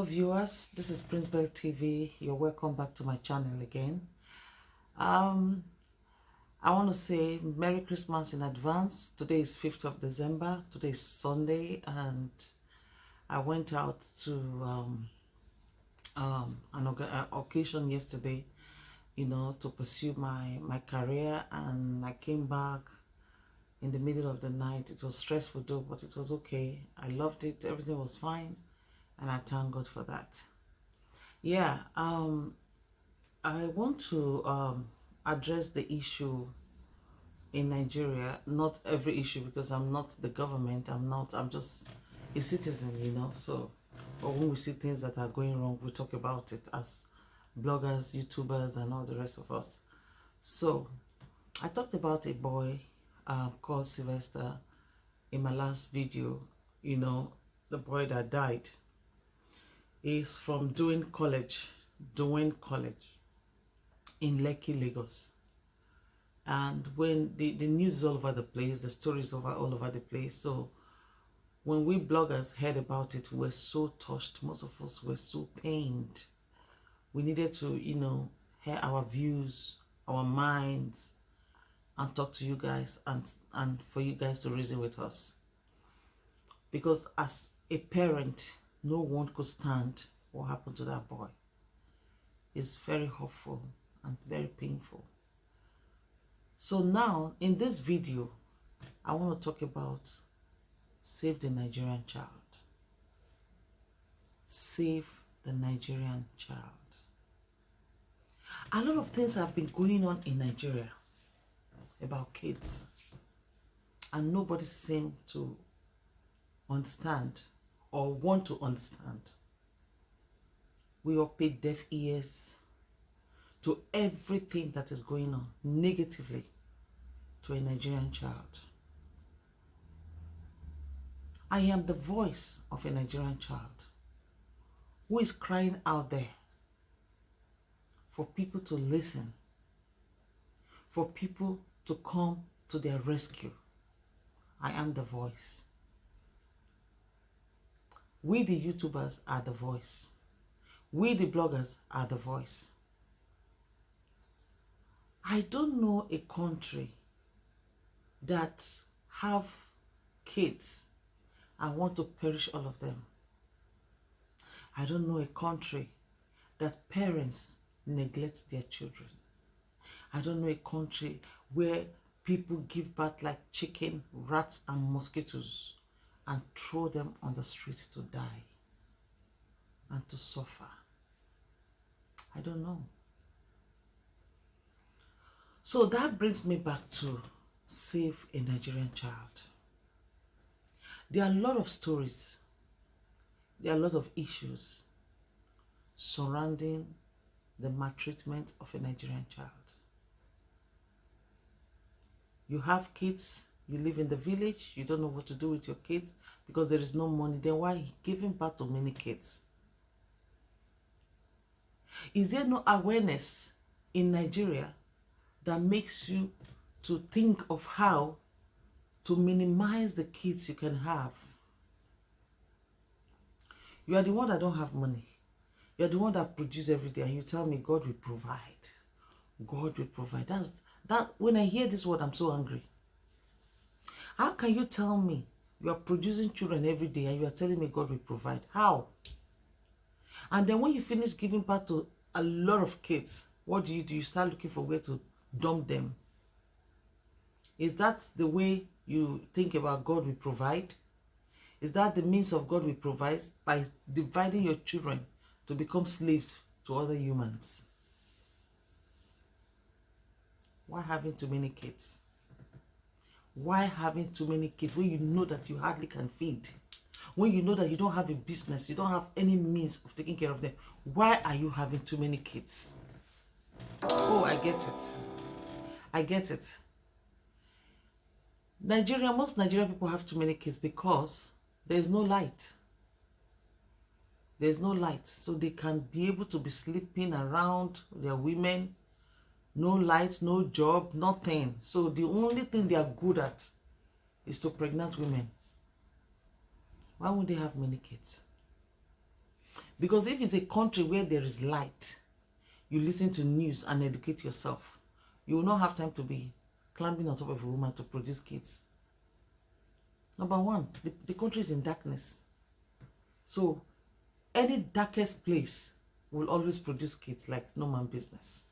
viewers, this is Prinzbeltv. You're welcome back to my channel again. I want to say Merry Christmas in advance. Today is 5th of December. Today is Sunday, and I went out to an occasion yesterday, to pursue my career, and I came back in the middle of the night. It was stressful though, but it was okay. I loved it. Everything was fine, and I thank God for that. Yeah, I want to address the issue in Nigeria. Not every issue, because I'm not the government. I'm just a citizen, so but when we see things that are going wrong, we talk about it as bloggers, YouTubers, and all the rest of us. So I talked about a boy called Sylvester in my last video. The boy that died is from Doing College in Lekki, Lagos. And when the news is all over the place, the stories all over the place. So when we bloggers heard about it, we were so touched. Most of us were so pained. We needed to, hear our views, our minds, and talk to you guys, and for you guys to reason with us. Because as a parent, no one could stand what happened to that boy. It's very hurtful and very painful. So now, in this video, I want to talk about Save the Nigerian Child. Save the Nigerian child. A lot of things have been going on in Nigeria about kids, and nobody seems to understand or want to understand. We all pay deaf ears to everything that is going on negatively to a Nigerian child. I am the voice of a Nigerian child who is crying out there for people to listen, for people to come to their rescue. I am the voice. We the YouTubers are the voice. We the bloggers are the voice. I don't know a country that have kids and want to perish all of them. I don't know a country that parents neglect their children. I don't know a country where people give birth like chicken, rats, and mosquitoes and throw them on the streets to die and to suffer. I don't know. So that brings me back to Save a Nigerian Child. There are a lot of stories. There are a lot of issues surrounding the maltreatment of a Nigerian child. You have kids, you live in the village, you don't know what to do with your kids because there is no money. Then why are you giving birth to many kids? Is there no awareness in Nigeria that makes you to think of how to minimize the kids you can have? You are the one that don't have money. You are the one that produces every day, and you tell me God will provide. God will provide. That when I hear this word, I'm so angry. How can you tell me you are producing children every day and you are telling me God will provide? How? And then when you finish giving birth to a lot of kids, what do? You start looking for where to dump them. Is that the way you think about God will provide? Is that the means of God will provide, by dividing your children to become slaves to other humans? Why having too many kids? Why having too many kids when you know that you hardly can feed? When you know that you don't have a business, you don't have any means of taking care of them? Why are you having too many kids? Oh, I get it. I get it. Most Nigerian people have too many kids because there's no light. There's no light. So they can be able to be sleeping around their women. No light, no job, nothing. So the only thing they are good at is to pregnant women. Why would they have many kids? Because if it's a country where there is light, you listen to news and educate yourself. You will not have time to be climbing on top of a woman to produce kids. Number one, the country is in darkness. So any darkest place will always produce kids like no man business.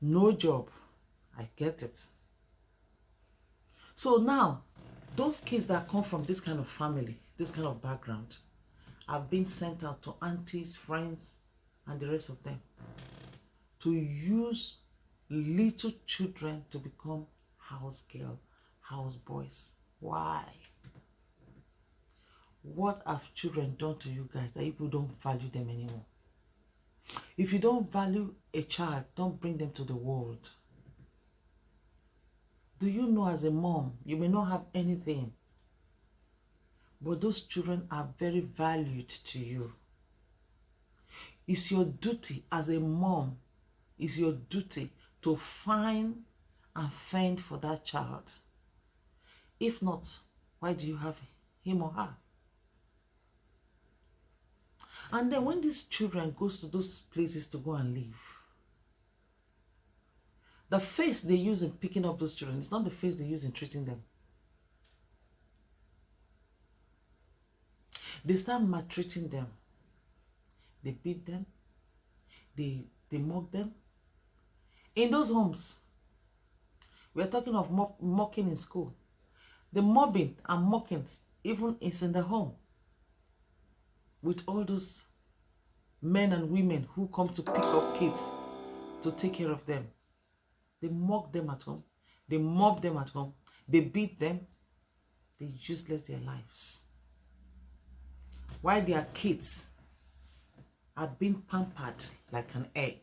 No job. I get it. So now, those kids that come from this kind of family, this kind of background, have been sent out to aunties, friends, and the rest of them to use little children to become house girl, house boys. Why? What have children done to you guys that people don't value them anymore? If you don't value a child, don't bring them to the world. Do you know, as a mom, you may not have anything, but those children are very valued to you. It's your duty as a mom, it's your duty to find and fend for that child. If not, why do you have him or her? And then when these children goes to those places to go and live, the face they use in picking up those children is not the face they use in treating them. They start maltreating them. They beat them. They mock them. In those homes, we are talking of mocking in school. The mobbing and mocking even is in the home. With all those men and women who come to pick up kids to take care of them. They mock them at home. They mob them at home. They beat them. They useless their lives. While their kids are being pampered like an egg.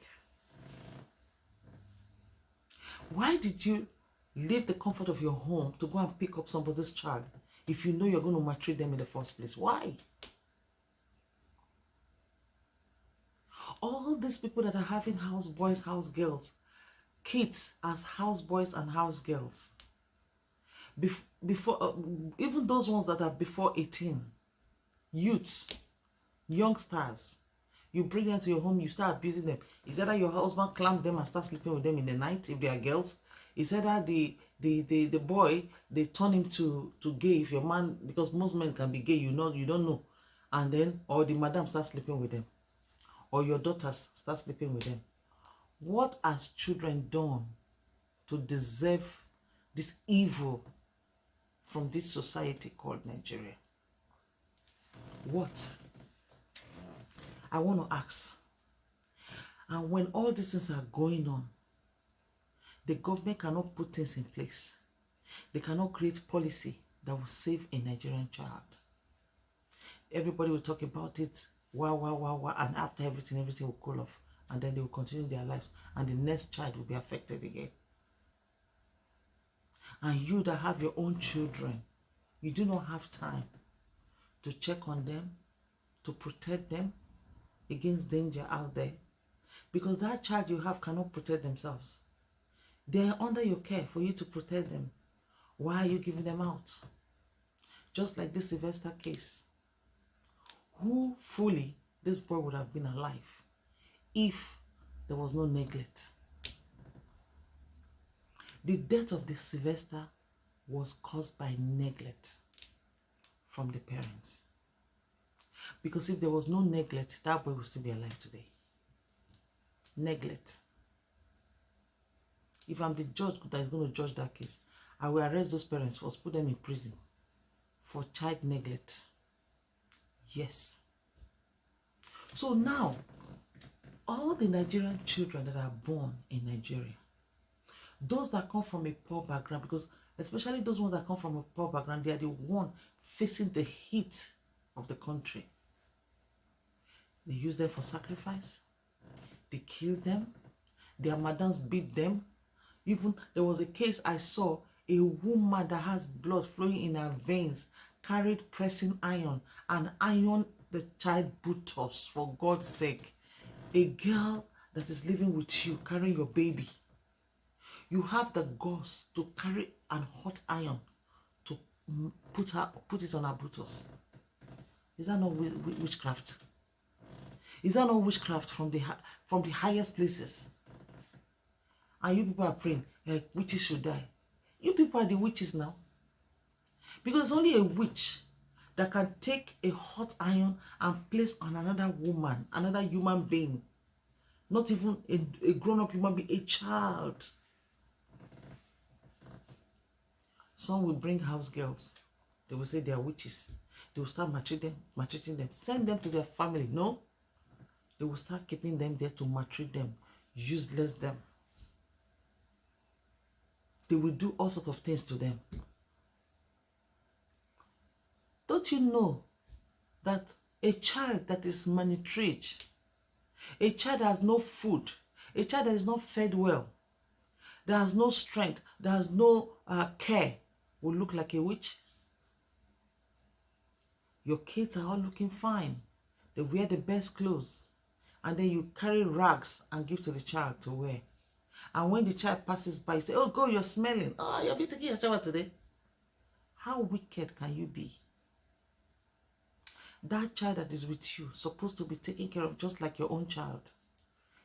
Why did you leave the comfort of your home to go and pick up somebody's child if you know you're going to maltreat them in the first place? Why? All these people that are having house boys, house girls, kids as house boys and house girls, before even those ones that are before 18, youths, youngsters, you bring them to your home, you start abusing them. Is either your husband clamp them and start sleeping with them in the night if they are girls. Is either the boy, they turn him to gay if your man, because most men can be gay, you don't know. And then, or the madam starts sleeping with them. Or your daughters start sleeping with them. What has children done to deserve this evil from this society called Nigeria? What? I want to ask. And when all these things are going on, the government cannot put things in place. They cannot create policy that will save a Nigerian child. Everybody will talk about it. Wow, and after everything will cool off, and then they will continue their lives, and the next child will be affected again. And you that have your own children, you do not have time to check on them, to protect them against danger out there, because that child you have cannot protect themselves. They are under your care for you to protect them. Why are you giving them out? Just like this Sylvester case. Who fully this boy would have been alive if there was no neglect? The death of this Sylvester was caused by neglect from the parents. Because if there was no neglect, that boy would still be alive today. Neglect. If I'm the judge that is going to judge that case, I will arrest those parents first, put them in prison for child neglect. Yes. So now, all the Nigerian children that are born in Nigeria, those that come from a poor background, because especially those ones that come from a poor background, they are the one facing the heat of the country. They use them for sacrifice. They kill them. Their madams beat them. Even there was a case I saw, a woman that has blood flowing in her veins carried pressing iron and iron the child buttocks, for God's sake. A girl that is living with you, carrying your baby. You have the guts to carry an hot iron to put it on her buttocks. Is that not witchcraft? Is that not witchcraft from the highest places? And you people are praying, witches should die. You people are the witches now. Because only a witch that can take a hot iron and place on another woman, another human being. Not even a grown-up human being, a child. Some will bring house girls. They will say they are witches. They will start maltreating them, send them to their family. No, they will start keeping them there to maltreat them, useless them. They will do all sorts of things to them. Don't you know that a child that is malnourished, a child that has no food, a child that is not fed well, that has no strength, that has no care, will look like a witch? Your kids are all looking fine. They wear the best clothes. And then you carry rags and give to the child to wear. And when the child passes by, you say, oh, go, you're smelling. Oh, have you taken your shower today? How wicked can you be? That child that is with you, supposed to be taken care of just like your own child.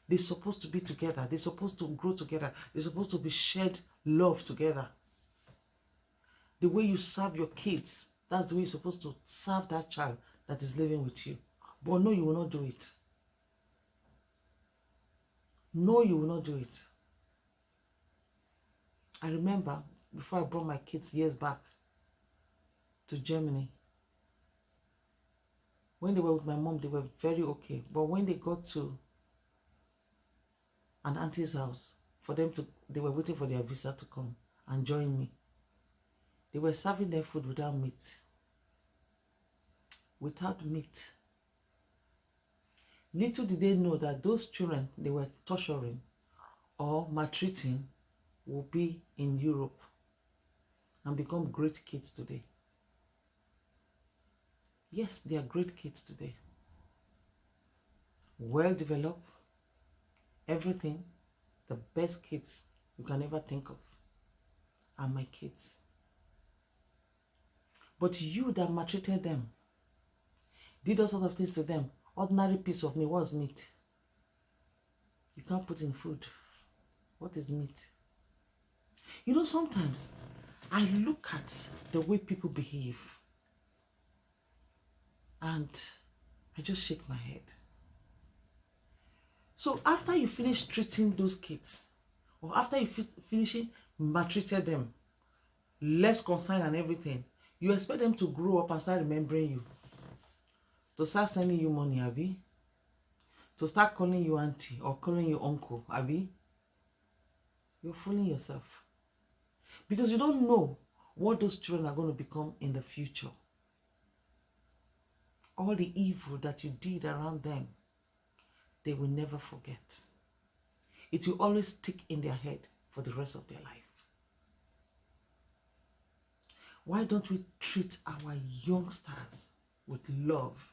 They're supposed to be together. They're supposed to grow together. They're supposed to be shared love together. The way you serve your kids, that's the way you're supposed to serve that child that is living with you. But no, you will not do it. No, you will not do it. I remember before I brought my kids years back to Germany, when they were with my mom, they were very okay. But when they got to an auntie's house, they were waiting for their visa to come and join me. They were serving their food without meat. Without meat. Little did they know that those children they were torturing or maltreating will be in Europe and become great kids today. Yes, they are great kids today. Well developed, everything, the best kids you can ever think of are my kids. But you that maltreated them, did all sorts of things to them, ordinary piece of meat, what's meat? You can't put in food. What is meat? You know, sometimes I look at the way people behave and I just shake my head. So after you finish treating those kids, or after you finishing maltreating them, less concern and everything, you expect them to grow up and start remembering you. To start sending you money, Abby. To start calling you auntie or calling you uncle, Abby. You're fooling yourself. Because you don't know what those children are going to become in the future. All the evil that you did around them, they will never forget. It will always stick in their head for the rest of their life. Why don't we treat our youngsters with love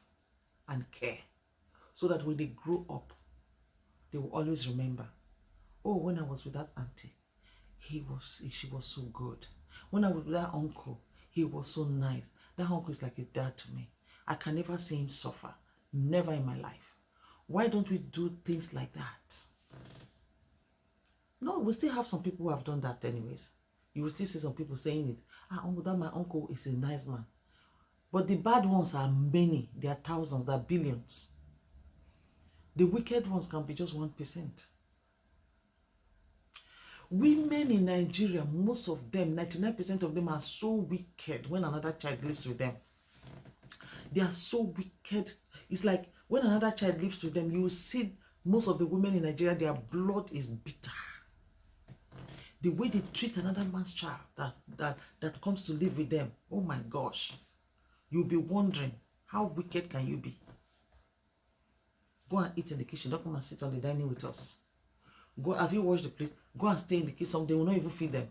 and care so that when they grow up, they will always remember, oh, when I was with that auntie, she was so good. When I was with that uncle, he was so nice. That uncle is like a dad to me. I can never see him suffer. Never in my life. Why don't we do things like that? No, we still have some people who have done that anyways. You will still see some people saying it. That my uncle is a nice man. But the bad ones are many. There are thousands, there are billions. The wicked ones can be just 1%. Women in Nigeria, most of them, 99% of them are so wicked when another child lives with them. They are so wicked. It's like when another child lives with them, you will see most of the women in Nigeria, their blood is bitter. The way they treat another man's child that comes to live with them, oh my gosh. You'll be wondering, how wicked can you be? Go and eat in the kitchen. Don't come and sit on the dining with us. Go, have you washed the plate? Go and stay in the kitchen. They will not even feed them.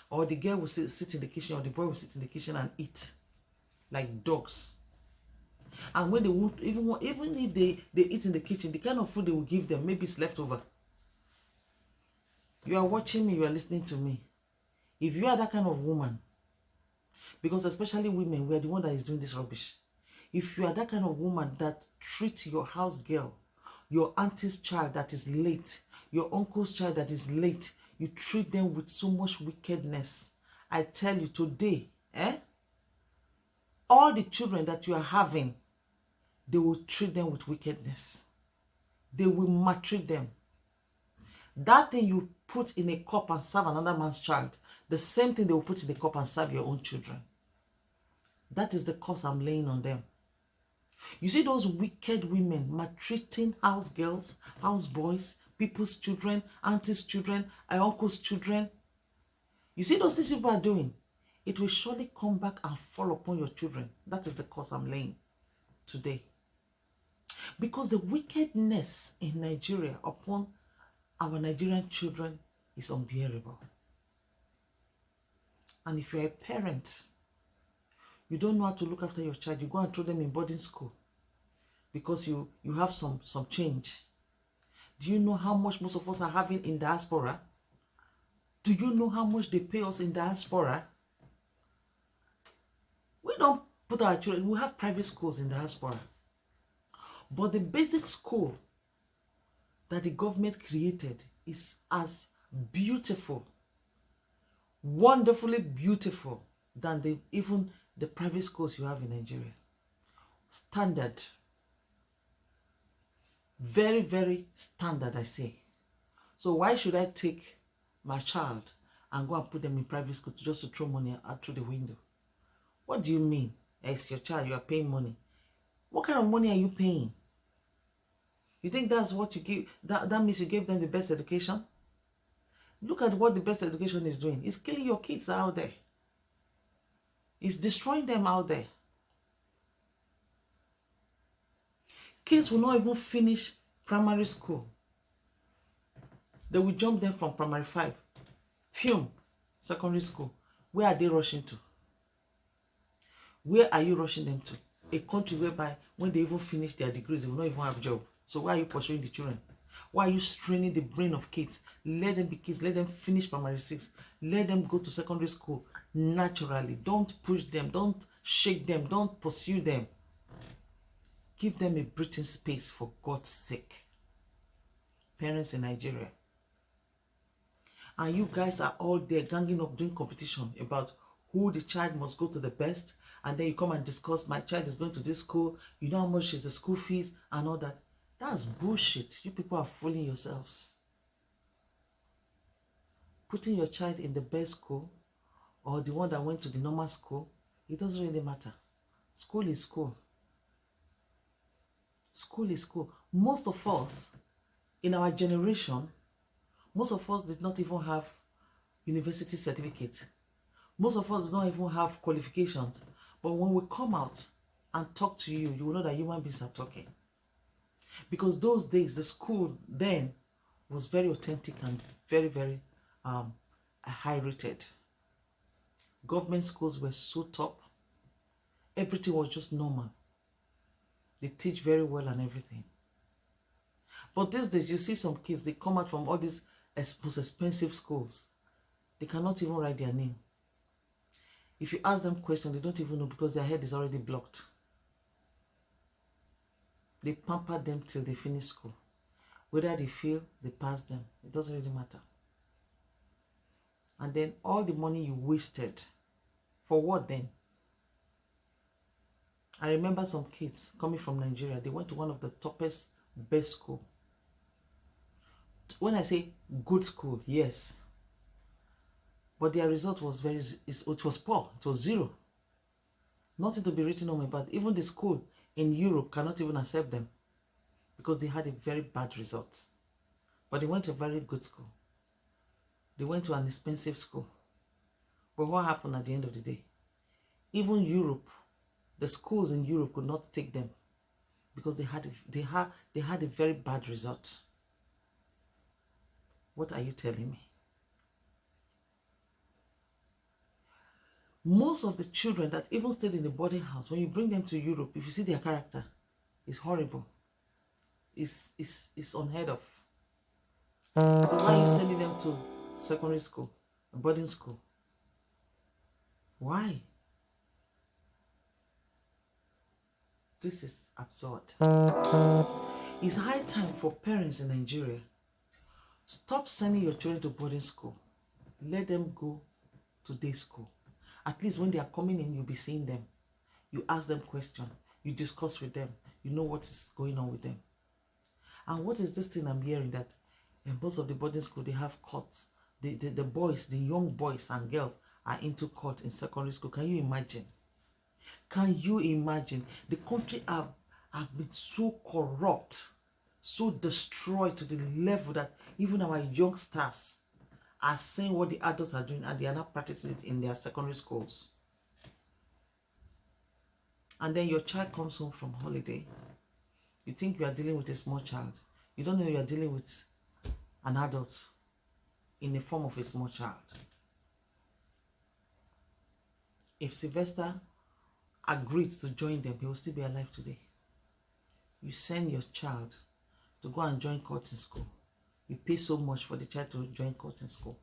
Or the girl will sit in the kitchen, or the boy will sit in the kitchen and eat like dogs. And when they won't, even if they eat in the kitchen, the kind of food they will give them, maybe it's leftover. You are watching me, you are listening to me. If you are that kind of woman, because especially women, we are the one that is doing this rubbish. If you are that kind of woman that treats your house girl, your auntie's child that is late, your uncle's child that is late, you treat them with so much wickedness, I tell you today, all the children that you are having, they will treat them with wickedness. They will maltreat them. That thing you put in a cup and serve another man's child, the same thing they will put in a cup and serve your own children. That is the curse I'm laying on them. You see those wicked women maltreating house girls, house boys, people's children, aunties' children, uncles' children. You see those things people are doing? It will surely come back and fall upon your children. That is the curse I'm laying today. Because the wickedness in Nigeria upon our Nigerian children is unbearable. And if you're a parent, you don't know how to look after your child, you go and throw them in boarding school because you have some change. Do you know how much most of us are having in diaspora? Do you know how much they pay us in diaspora? We don't put our children, we have private schools in diaspora. But the basic school that the government created is as beautiful, wonderfully beautiful than even the private schools you have in Nigeria. Standard. Very, very standard, I say. So why should I take my child and go and put them in private school just to throw money out through the window? What do you mean? It's your child, you are paying money. What kind of money are you paying? You think that's what you give? That means you gave them the best education? Look at what the best education is doing. It's killing your kids out there. It's destroying them out there. Kids will not even finish primary school. They will jump them from primary 5. Secondary school. Where are they rushing to? Where are you rushing them to? A country whereby when they even finish their degrees, they will not even have a job. So why are you pursuing the children? Why are you straining the brain of kids? Let them be kids. Let them finish primary 6. Let them go to secondary school naturally. Don't push them. Don't shake them. Don't pursue them. Give them a breathing space for God's sake. Parents in Nigeria. And you guys are all there ganging up doing competition about who the child must go to the best. And then you come and discuss, my child is going to this school. You know how much is the school fees and all that. That's bullshit. You people are fooling yourselves. Putting your child in the best school or the one that went to the normal school, it doesn't really matter. School is school. School is school. Most of us, in our generation, most of us did not even have university certificate. Most of us do not even have qualifications. But when we come out and talk to you, you will know that human beings are talking. Because those days, the school then was very authentic and very, very high rated. Government schools were so top. Everything was just normal. They teach very well and everything. But these days, you see some kids, they come out from all these most expensive schools. They cannot even write their name. If you ask them questions, they don't even know because their head is already blocked. They pamper them till they finish school. Whether they fail, they pass them. It doesn't really matter. And then all the money you wasted, for what then? I remember some kids coming from Nigeria. They went to one of the toppest, best school. When I say good school, yes. But their result was it was poor. It was 0. Nothing to be written home about. Even the school in Europe cannot even accept them because they had a very bad result. But they went to a very good school. They went to an expensive school. But what happened at the end of the day? Even Europe, the schools in Europe could not take them because they had a very bad result. What are you telling me? Most of the children that even stayed in the boarding house, when you bring them to Europe, if you see their character, it's horrible. It's unheard of. So why are you sending them to secondary school, boarding school? Why? This is absurd. It's high time for parents in Nigeria. Stop sending your children to boarding school. Let them go to day school. At least when they are coming in, you'll be seeing them. You ask them questions. You discuss with them. You know what is going on with them. And what is this thing I'm hearing that in most of the boarding school, they have courts. The boys, the young boys and girls are into court in secondary school. Can you imagine? Can you imagine? The country have been so corrupt, so destroyed to the level that even our youngsters are saying what the adults are doing and they are not practicing it in their secondary schools. And then your child comes home from holiday. You think you are dealing with a small child. You don't know you are dealing with an adult in the form of a small child. If Sylvester agreed to join them, he will still be alive today. You send your child to go and join court in school. You pay so much for the child to join court in school.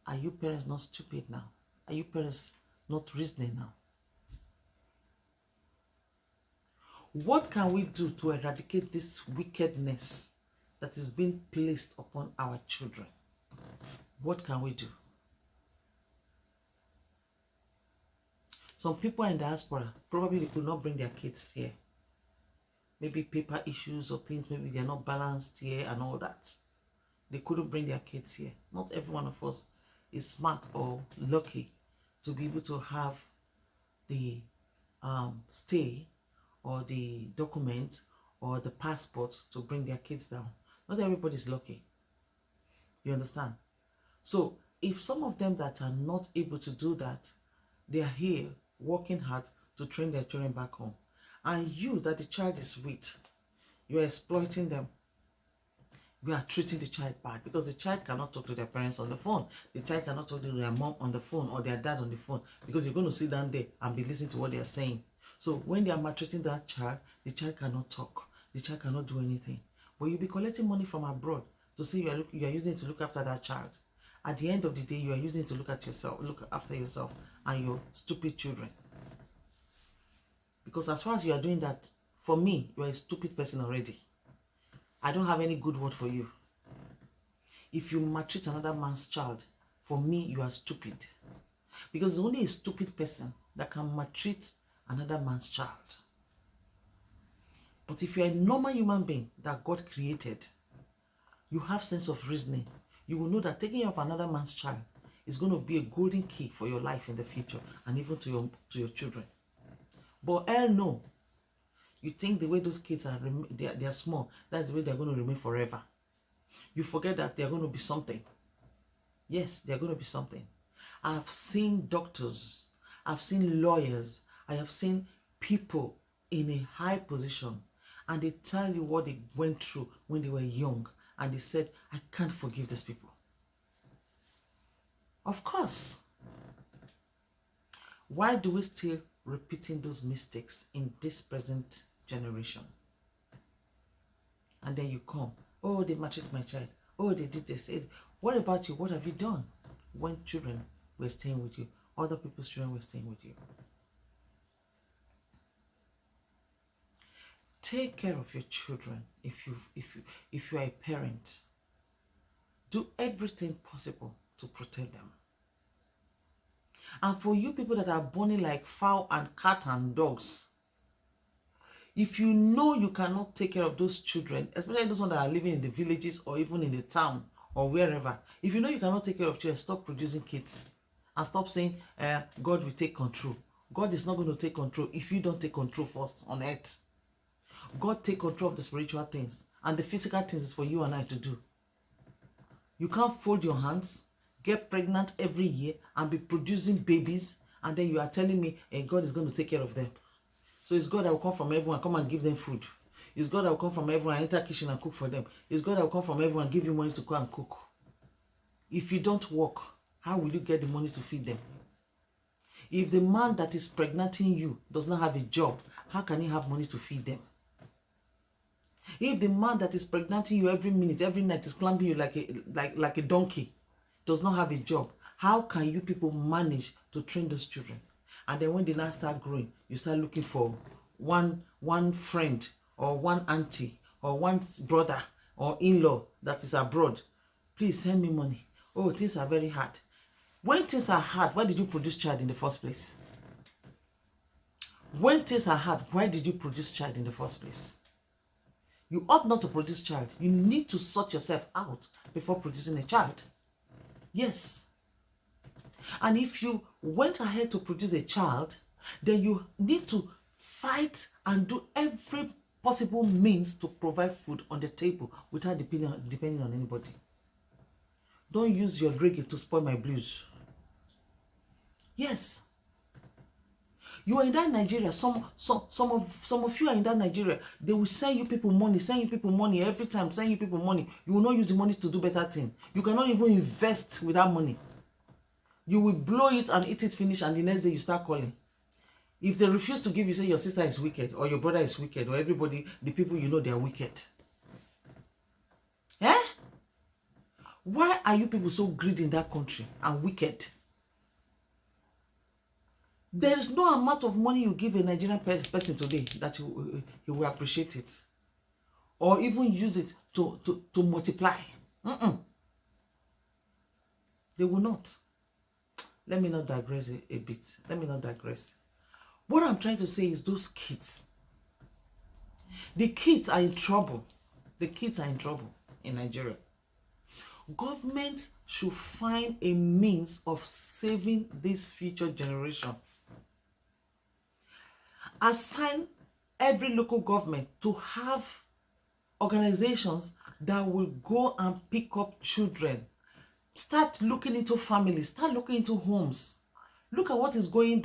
Are you parents not stupid now? Are you parents not reasoning now? What can we do to eradicate this wickedness that is being placed upon our children? What can we do? Some people in diaspora, probably they could not bring their kids here. Maybe paper issues or things, maybe they're not balanced here and all that. They couldn't bring their kids here. Not every one of us is smart or lucky to be able to have the stay or the document or the passport to bring their kids down. Not everybody's lucky. You understand? So if some of them that are not able to do that, they are here working hard to train their children back home. And you that the child is with, you are exploiting them. You are treating the child bad because the child cannot talk to their parents on the phone. The child cannot talk to their mom on the phone or their dad on the phone because you're going to sit down there and be listening to what they are saying. So when they are maltreating that child, the child cannot talk. The child cannot do anything. But you'll be collecting money from abroad to say you are using it to look after that child. At the end of the day, you are using it to look after yourself and your stupid children. Because as far as you are doing that, for me, you are a stupid person already. I don't have any good word for you. If you maltreat another man's child, for me, you are stupid. Because it's only a stupid person that can maltreat another man's child. But if you're a normal human being that God created, you have sense of reasoning. You will know that taking care of another man's child is going to be a golden key for your life in the future and even to your children. But hell no. You think the way those kids are, they are small, that's the way they're going to remain forever. You forget that they're going to be something. Yes, they're going to be something. I've seen doctors, I've seen lawyers, I have seen people in a high position, and they tell you what they went through when they were young, and they said, I can't forgive these people. Of course. Why do we still repeating those mistakes in this present generation? And then you come, oh, they maltreated my child, oh, they did this. What about you? What have you done when children were staying with you? Other people's children were staying with you. Take care of your children. If you are a parent, do everything possible to protect them. And for you people that are born like fowl and cat and dogs, if you know you cannot take care of those children, especially those ones that are living in the villages or even in the town or wherever, if you know you cannot take care of children, stop producing kids and stop saying God will take control. God is not going to take control if you don't take control first on earth. God take control of the spiritual things, and the physical things is for you and I to do. You can't fold your hands, get pregnant every year and be producing babies, and then you are telling me God is going to take care of them. So it's God that will come from heaven and come and give them food. It's God that will come from heaven and enter the kitchen and cook for them. It's God that will come from heaven and give you money to go and cook. If you don't work, how will you get the money to feed them? If the man that is pregnanting you does not have a job, how can he have money to feed them? If the man that is pregnanting you every minute, every night is clamping you like a donkey, does not have a job, how can you people manage to train those children? And then when they now start growing, you start looking for one one friend or one auntie or one brother or in-law that is abroad, please send me money. Oh, things are very hard. When things are hard, why did you produce child in the first place? When things are hard, why did you produce child in the first place? You ought not to produce child. You need to sort yourself out before producing a child. Yes. And if you went ahead to produce a child, then you need to fight and do every possible means to provide food on the table without depending on anybody. Don't use your reggae to spoil my blues. Yes. You are in that Nigeria. Some of you are in that Nigeria. They will send you people money every time. Send you people money. You will not use the money to do better thing. You cannot even invest with that money. You will blow it and eat it finish, and the next day you start calling. If they refuse to give you, say your sister is wicked or your brother is wicked or everybody, the people you know, they are wicked. Eh? Why are you people so greedy in that country and wicked? There is no amount of money you give a Nigerian person today that he will appreciate it or even use it to multiply. They will not. Let me not digress a bit. Let me not digress. What I'm trying to say is those kids. The kids are in trouble. The kids are in trouble in Nigeria. Government should find a means of saving this future generation. Assign every local government to have organizations that will go and pick up children. Start looking into families. Start looking into homes. Look at what is going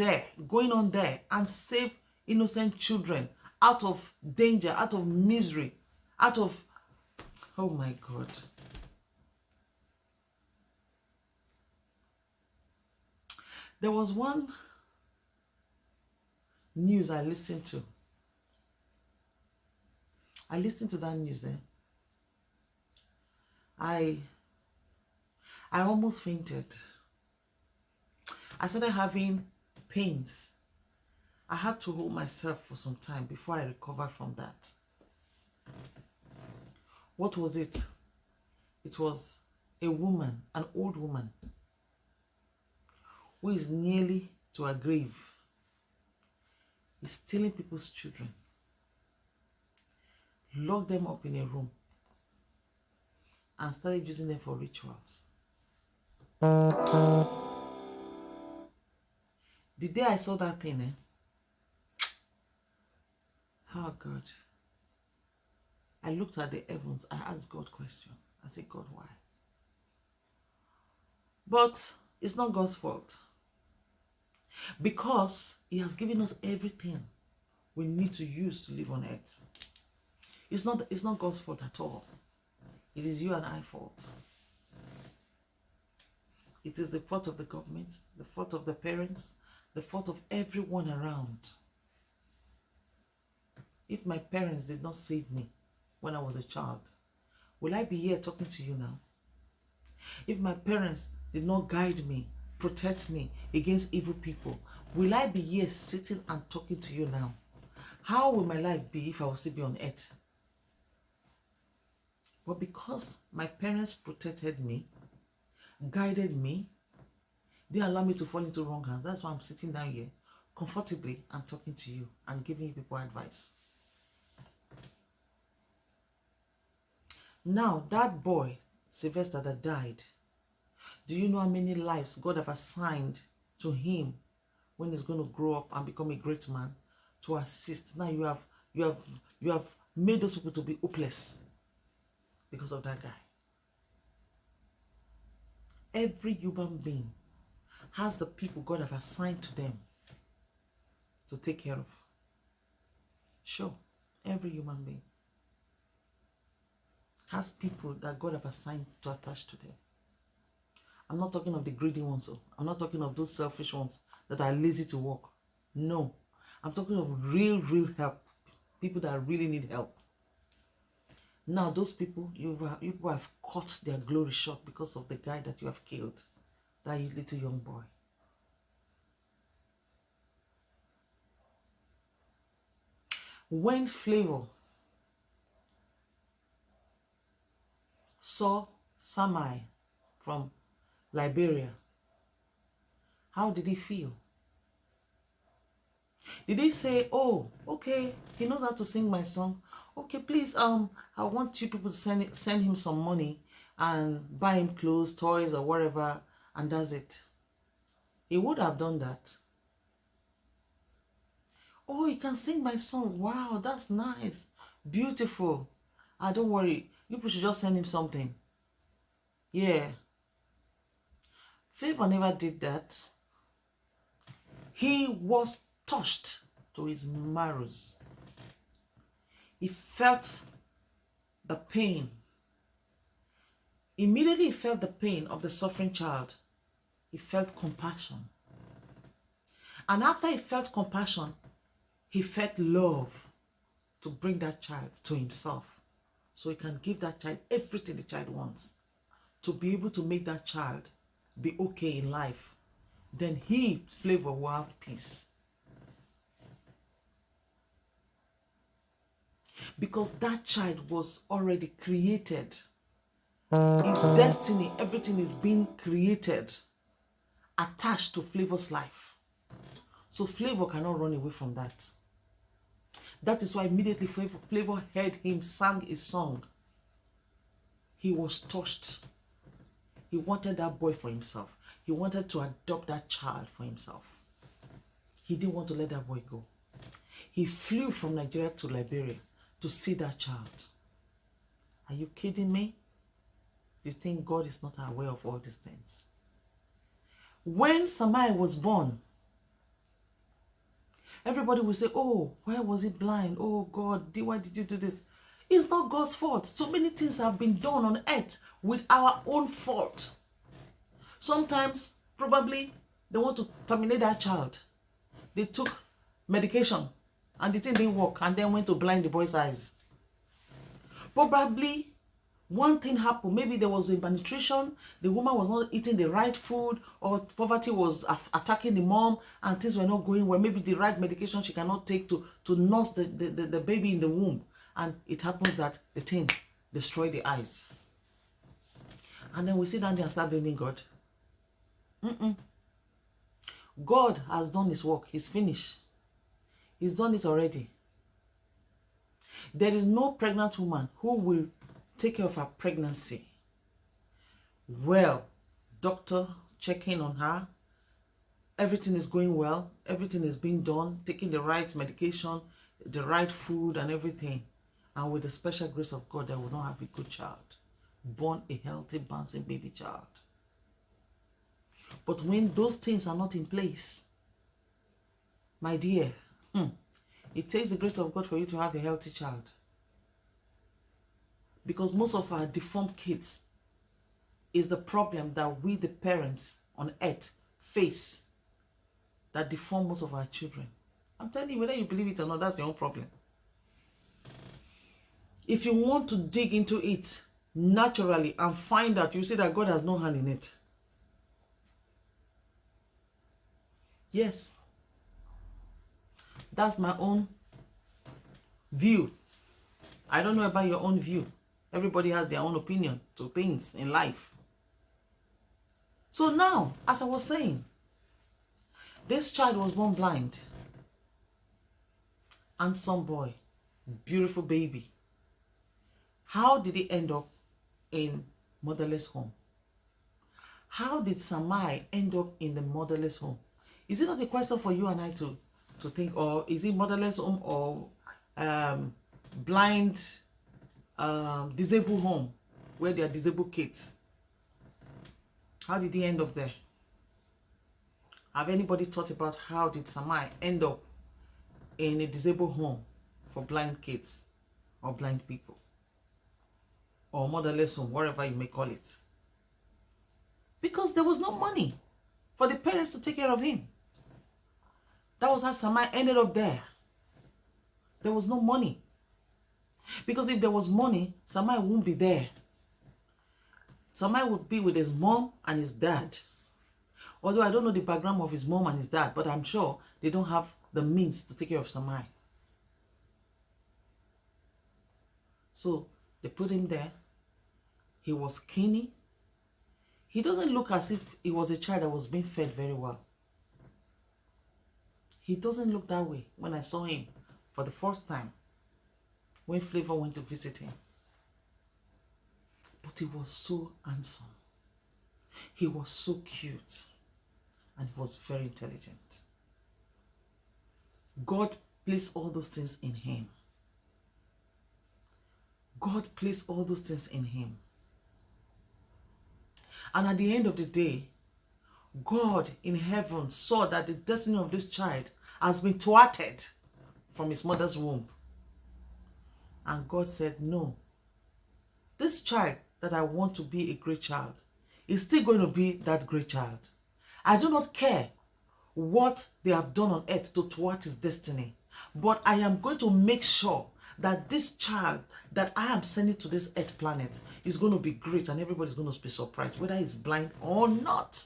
on there, and save innocent children out of danger, out of misery, out of... Oh my God. There was one news I listened to. I listened to that news there. I almost fainted. I started having pains. I had to hold myself for some time before I recovered from that. What was it? It was a woman, an old woman, who is nearly to her grave. Is stealing people's children, locked them up in a room, and started using them for rituals. The day I saw that thing, oh God, I looked at the heavens. I asked God question. I said, God, why? But it's not God's fault, because He has given us everything we need to use to live on earth. It's not God's fault at all. It is you and I fault. It is the fault of the government, the fault of the parents, the fault of everyone around. If my parents did not save me when I was a child, will I be here talking to you now? If my parents did not guide me, protect me against evil people, will I be here sitting and talking to you now? How will my life be if I will still be on earth? But because my parents protected me, guided me, didn't allow me to fall into wrong hands, that's why I'm sitting down here comfortably and talking to you and giving you people advice. Now, that boy, Sylvester, that died, do you know how many lives God have assigned to him when he's going to grow up and become a great man to assist? Now you have made those people to be hopeless because of that guy. Every human being has the people God have assigned to them to take care of. Sure, every human being has people that God have assigned to attach to them. I'm not talking of the greedy ones. I'm not talking of those selfish ones that are lazy to work. No, I'm talking of real help. People that really need help. Now, those people, you have cut their glory short because of the guy that you have killed, that little young boy. When Flavor saw Samai from Liberia, how did he feel? Did he say, oh, okay, he knows how to sing my song. Okay, please, I want you people to send him some money and buy him clothes, toys, or whatever, and that's it. He would have done that. Oh, he can sing my song. Wow, that's nice. Beautiful. Don't worry. You people should just send him something. Yeah. Flavor never did that. He was touched to his marrows. He felt the pain. Immediately he felt the pain of the suffering child. He felt compassion. And after he felt compassion, he felt love to bring that child to himself. So he can give that child everything the child wants. To be able to make that child be okay in life. Then he, Flavor, will have peace. Because that child was already created. His destiny, everything is being created, attached to Flavor's life. So Flavor cannot run away from that. That is why immediately Flavor heard him sang his song. He was touched. He wanted that boy for himself. He wanted to adopt that child for himself. He didn't want to let that boy go. He flew from Nigeria to Liberia to see that child. Are you kidding me? Do you think God is not aware of all these things? When Samai was born, everybody will say, oh, why was he blind? Oh, God, why did you do this? It's not God's fault. So many things have been done on earth with our own fault. Sometimes, probably, they want to terminate that child. They took medication and the thing didn't work and then went to blind the boy's eyes. Probably, one thing happened. Maybe there was a malnutrition, the woman was not eating the right food, or poverty was attacking the mom and things were not going well. Maybe the right medication she cannot take to nurse the baby in the womb. And it happens that the thing destroyed the eyes. And then we sit down there and start blaming God. God has done his work. He's finished. He's done it already. There is no pregnant woman who will take care of her pregnancy. Well, doctor checking on her. Everything is going well. Everything is being done. Taking the right medication, the right food and everything. And with the special grace of God, they will not have a good child. Born a healthy, bouncing baby child. But when those things are not in place, my dear, it takes the grace of God for you to have a healthy child. Because most of our deformed kids is the problem that we, the parents on earth, face, that deform most of our children. I'm telling you, whether you believe it or not, that's your own problem. If you want to dig into it naturally and find out, you see that God has no hand in it. Yes. That's my own view. I don't know about your own view. Everybody has their own opinion to things in life. So now, as I was saying, this child was born blind. Handsome boy, beautiful baby. How did he end up in Motherless Home? How did Samai end up in the Motherless Home? Is it not a question for you and I to think, or is it Motherless Home or blind disabled home where there are disabled kids? How did he end up there? Have anybody thought about how did Samai end up in a disabled home for blind kids or blind people? Or motherless home, whatever you may call it. Because there was no money for the parents to take care of him. That was how Samai ended up there. There was no money. Because if there was money, Samai wouldn't be there. Samai would be with his mom and his dad. Although I don't know the background of his mom and his dad, but I'm sure they don't have the means to take care of Samai. So they put him there. He was skinny. He doesn't look as if he was a child that was being fed very well. He doesn't look that way when I saw him for the first time when Flavor went to visit him. But he was so handsome. He was so cute. And he was very intelligent. God placed all those things in him. God placed all those things in him. And at the end of the day, God in heaven saw that the destiny of this child has been thwarted from his mother's womb. And God said, no, this child that I want to be a great child is still going to be that great child. I do not care what they have done on earth to thwart his destiny, but I am going to make sure that this child that I am sending to this earth planet is going to be great, and everybody's going to be surprised whether he's blind or not.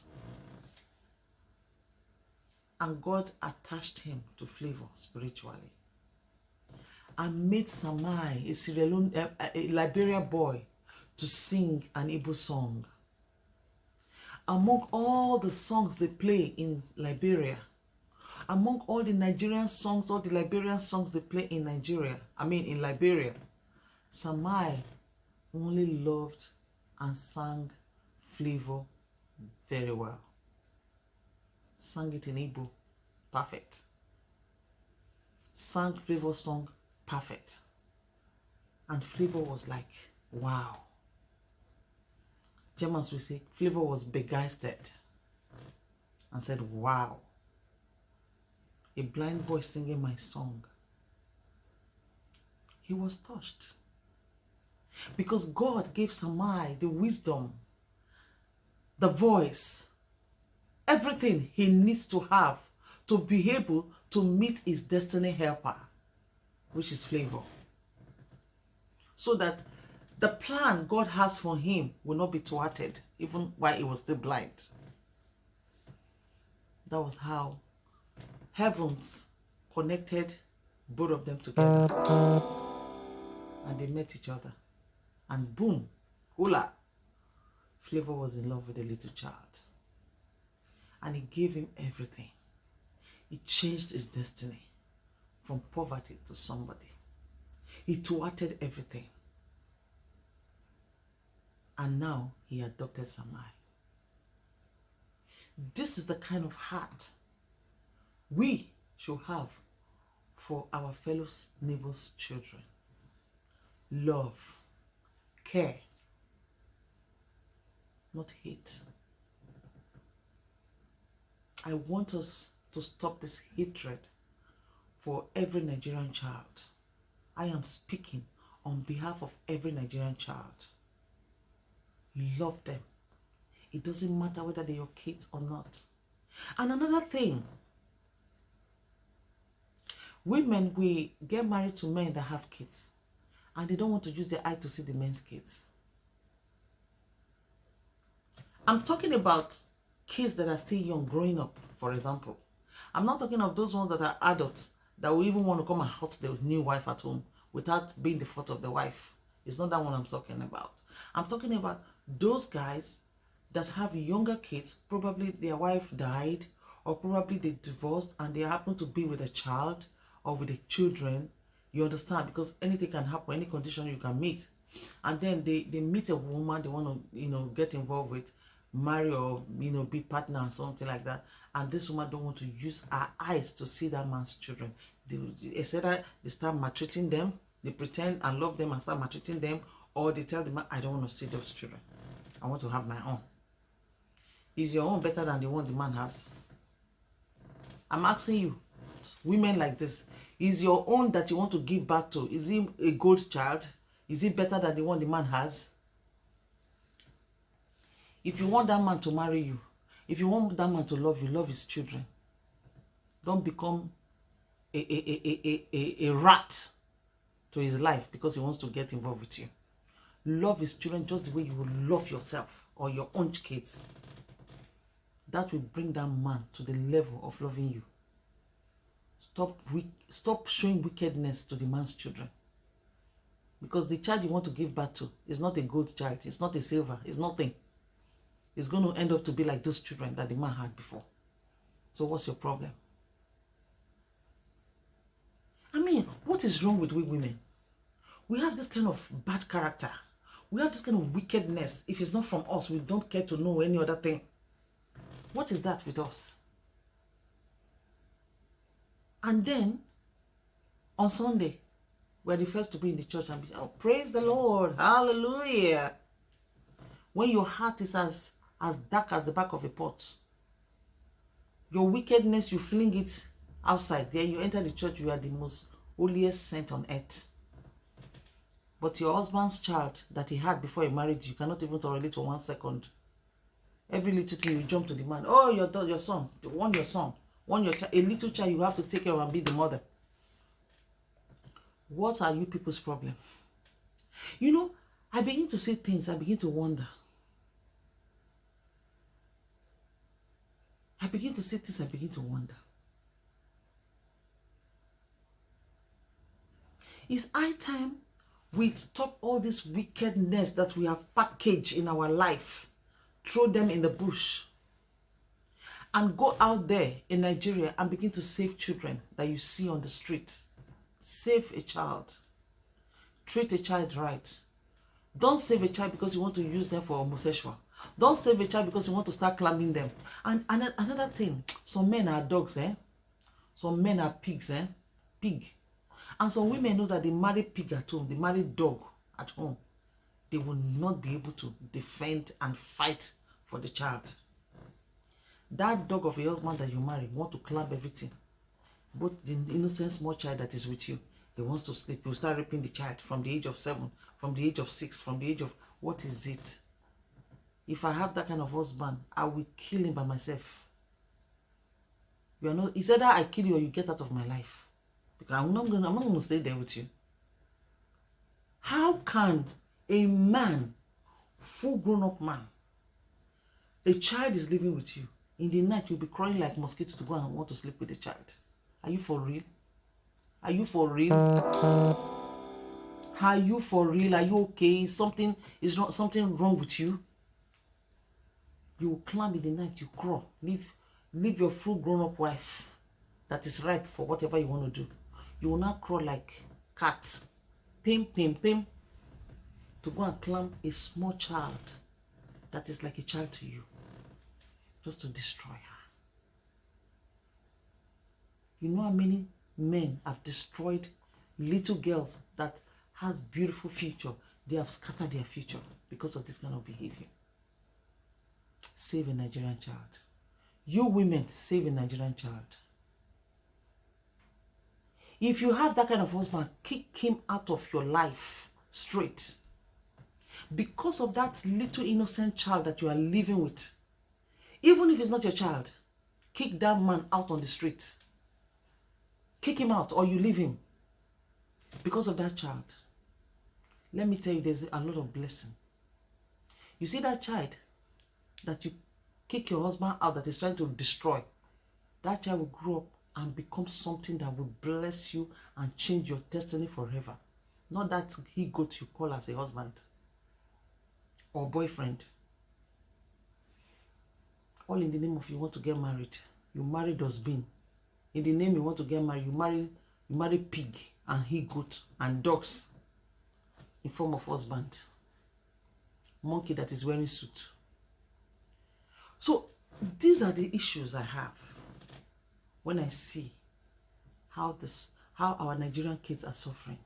And God attached him to Flavor spiritually and made Samai, a Sierra Leone, a Liberian boy, to sing an Igbo song. Among all the songs they play in Liberia, among all the Nigerian songs, all the Liberian songs they play in in Liberia, Samai only loved and sang Flavor very well. Sang it in Igbo, perfect. Sang Flavor song, perfect. And Flavor was like, wow. Germans will say, Flavor was begeistert and said, wow, a blind boy singing my song. He was touched because God gave Samai the wisdom, the voice, everything he needs to have to be able to meet his destiny helper, which is Flavor. So that the plan God has for him will not be thwarted, even while he was still blind. That was how heavens connected both of them together. And they met each other. And boom, hula, Flavor was in love with a little child. And he gave him everything. He changed his destiny from poverty to somebody. He thwarted everything. And now he adopted Samai. This is the kind of heart we should have for our fellow neighbors' children. Love, care, not hate. I want us to stop this hatred for every Nigerian child. I am speaking on behalf of every Nigerian child. Love them. It doesn't matter whether they're your kids or not. And another thing, women, we get married to men that have kids and they don't want to use their eye to see the men's kids. I'm talking about kids that are still young, growing up, for example. I'm not talking of those ones that are adults that will even want to come and hurt their new wife at home without being the fault of the wife. It's not that one I'm talking about. I'm talking about those guys that have younger kids, probably their wife died, or probably they divorced and they happen to be with a child or with the children. You understand? Because anything can happen, any condition you can meet. And then they meet a woman they want to, get involved with, marry or, be partner or something like that. And this woman don't want to use her eyes to see that man's children. They said that they start maltreating them. They pretend and love them and start maltreating them. Or they tell the man, I don't want to see those children. I want to have my own. Is your own better than the one the man has? I'm asking you, women like this, is your own that you want to give back to, is he a gold child? Is it better than the one the man has? If you want that man to marry you, if you want that man to love you, love his children. Don't become a rat to his life because he wants to get involved with you. Love his children just the way you will love yourself or your own kids. That will bring that man to the level of loving you. Stop showing wickedness to the man's children. Because the child you want to give birth to is not a gold child. It's not a silver. It's nothing. It's going to end up to be like those children that the man had before. So what's your problem? I mean, what is wrong with we women? We have this kind of bad character. We have this kind of wickedness. If it's not from us, we don't care to know any other thing. What is that with us? And then, on Sunday, we're the first to be in the church and be, oh, praise the Lord, hallelujah. When your heart is as dark as the back of a pot, your wickedness, you fling it outside. Then you enter the church, you are the most holiest saint on earth. But your husband's child that he had before he married you cannot even tolerate for 1 second. Every little thing you jump to the man. Oh, your son, your son, your child, a little child you have to take care of and be the mother. What are you people's problem? You know, I begin to say things, I begin to wonder. I begin to say things, I begin to wonder. It's high time we stop all this wickedness that we have packaged in our life, throw them in the bush, and go out there in Nigeria and begin to save children that you see on the street. Save a child. Treat a child right. Don't save a child because you want to use them for homosexual. Don't save a child because you want to start clamming them. And another thing, some men are dogs, Some men are pigs, Pig. And some women know that they marry pig at home, they marry dog at home. They will not be able to defend and fight for the child. That dog of a husband that you marry want to clamp everything. But the innocent small child that is with you, he wants to sleep. You start raping the child from the age of 7, from the age of 6, from the age of... What is it? If I have that kind of husband, I will kill him by myself. You are not... It's either I kill you or you get out of my life. Because I'm not going to stay there with you. How can a man, full grown-up man, a child is living with you, in the night you'll be crying like mosquito to go and want to sleep with the child? Are you for real? Are you for real? Are you for real? Are you okay? Something wrong with you? You will climb in the night, you crawl. Leave your full grown-up wife that is ripe for whatever you want to do. You will not crawl like cat. Pim, pim, pim. To go and climb a small child that is like a child to you. Just to destroy her. You know how many men have destroyed little girls that has beautiful future? They have scattered their future because of this kind of behavior. Save a Nigerian child. You women, save a Nigerian child. If you have that kind of husband, kick him out of your life straight. Because of that little innocent child that you are living with. Even if it's not your child, kick that man out on the street. Kick him out or you leave him. Because of that child. Let me tell you, there's a lot of blessing. You see that child that you kick your husband out that is trying to destroy. That child will grow up and become something that will bless you and change your destiny forever. Not that he got you call as a husband or boyfriend. All in the name of you want to get married. You marry dustbin. In the name you want to get married, you marry pig and he goat and dogs in form of husband. Monkey that is wearing suit. So these are the issues I have when I see how our Nigerian kids are suffering.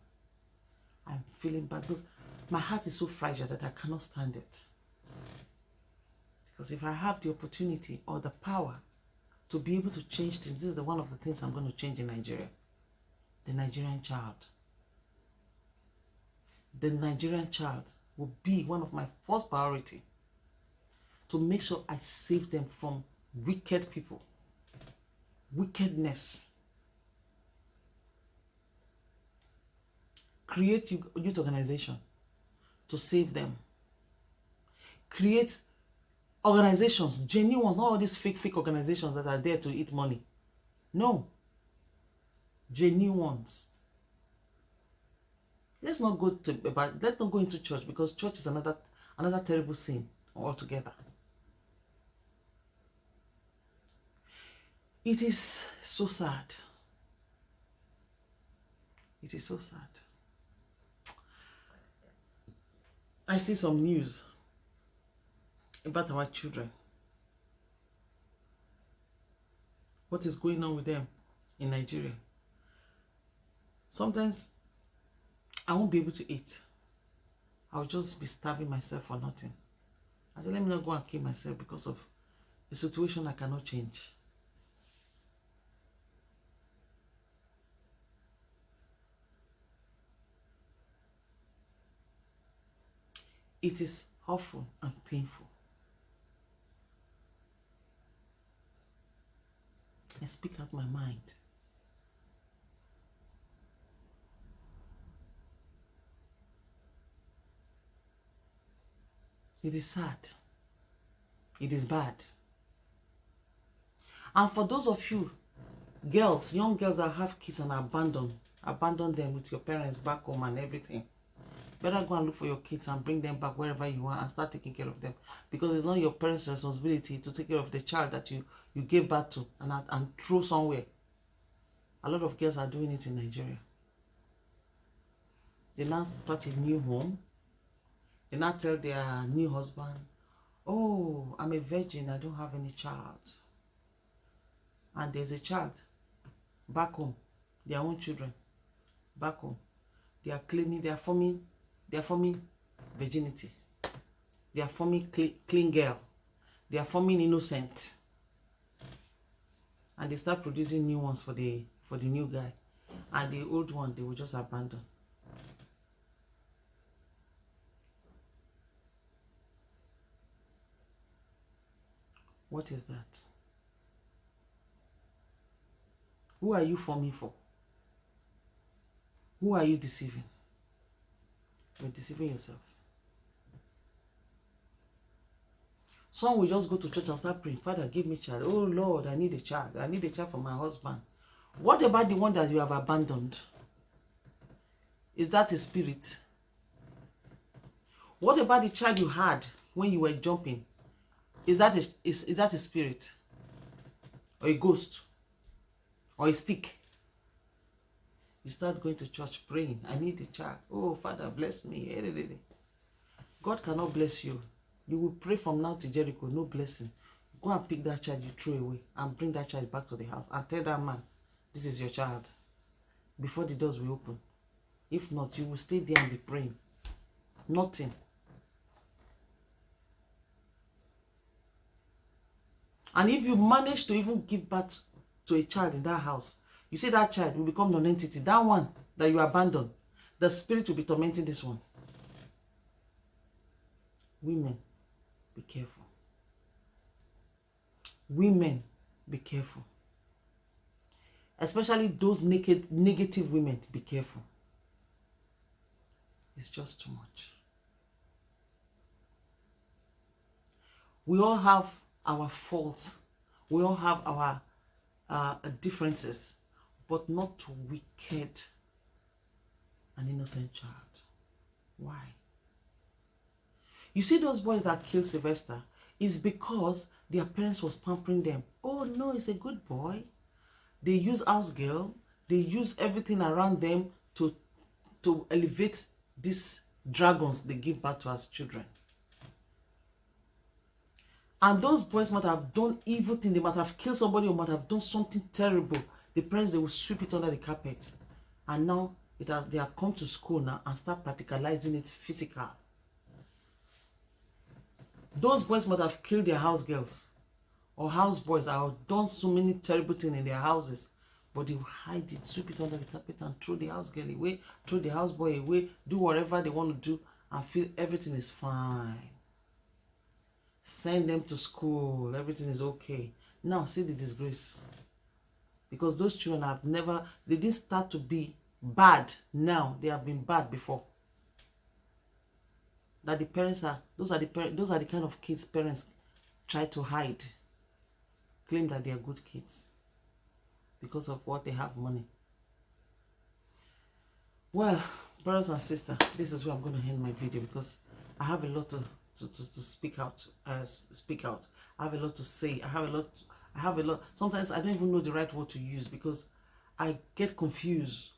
I'm feeling bad because my heart is so fragile that I cannot stand it. Because if I have the opportunity or the power to be able to change things, this is one of the things I'm going to change in Nigeria. The Nigerian child. The Nigerian child will be one of my first priority to make sure I save them from wicked people. Wickedness. Create youth organization to save them. Create organizations, genuine ones, not all these fake organizations that are there to eat money. No. Genuine ones. Let's not go to, but let's not go into church, because church is another terrible sin altogether. It is so sad. It is so sad. I see some news about our children. What is going on with them in Nigeria? Sometimes I won't be able to eat. I'll just be starving myself for nothing. I said, let me not go and kill myself because of a situation I cannot change. It is awful and painful. I speak out my mind. It is sad. It is bad. And for those of you girls, young girls that have kids and abandon them with your parents back home and everything, better go and look for your kids and bring them back wherever you are and start taking care of them, because it's not your parents' responsibility to take care of the child that you gave birth to and throw somewhere. A lot of girls are doing it in Nigeria. They now start a new home. They now tell their new husband, oh, I'm a virgin, I don't have any child. And there's a child back home, their own children back home. They are claiming, they are forming virginity. They are forming clean girl. They are forming innocent. And they start producing new ones for the new guy. And the old one, they will just abandon. What is that? Who are you forming for? Who are you deceiving? You're deceiving yourself. Some will just go to church and start praying, Father, give me a child. Oh Lord, I need a child. I need a child for my husband. What about the one that you have abandoned? Is that a spirit? What about the child you had when you were jumping? Is that a spirit? Or a ghost? Or a stick? You start going to church praying, I need a child. Oh, Father, bless me. God cannot bless you. You will pray from now to Jericho, no blessing. Go and pick that child you threw away and bring that child back to the house and tell that man, this is your child, before the doors will open. If not, you will stay there and be praying. Nothing. And if you manage to even give birth to a child in that house, you see that child will become non-entity. That one that you abandoned, the spirit will be tormenting this one. Women, be careful. Women, be careful. Especially those negative women, be careful. It's just too much. We all have our faults. We all have our differences, but not to wicked an innocent child. Why? You see those boys that killed Sylvester is because their parents was pampering them. Oh no, he's a good boy. They use house girl. They use everything around them to elevate these dragons they give birth to as children. And those boys might have done evil things. They might have killed somebody or might have done something terrible. The parents, they will sweep it under the carpet. And now they have come to school now and start practicalizing it physical. Those boys might have killed their house girls or house boys that have done so many terrible things in their houses. But they will hide it, sweep it under the carpet and throw the house girl away, throw the house boy away, do whatever they want to do and feel everything is fine. Send them to school, everything is okay. Now see the disgrace. Because those children they didn't start to be bad now. They have been bad before. That the parents those are the kind of kids parents try to hide. Claim that they are good kids. Because of what they have money. Well, brothers and sisters, this is where I'm going to end my video, because I have a lot to speak out. I have a lot to say. I have a lot. Sometimes I don't even know the right word to use, because I get confused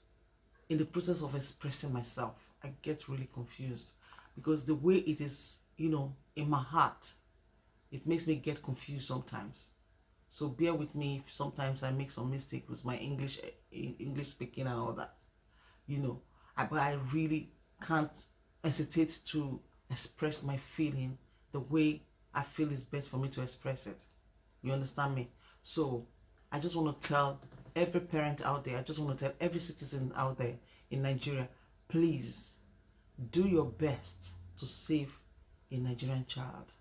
in the process of expressing myself. I get really confused because the way it is, in my heart, it makes me get confused sometimes. So bear with me if sometimes I make some mistake with my English speaking and all that. But I really can't hesitate to express my feeling the way I feel is best for me to express it. You understand me? So I just want to tell every parent out there, I just want to tell every citizen out there in Nigeria, please do your best to save a Nigerian child.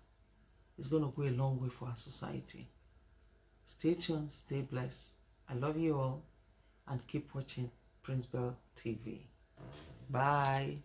It's going to go a long way for our society. Stay tuned, stay blessed. I love you all, and keep watching Prinzbeltv. Bye.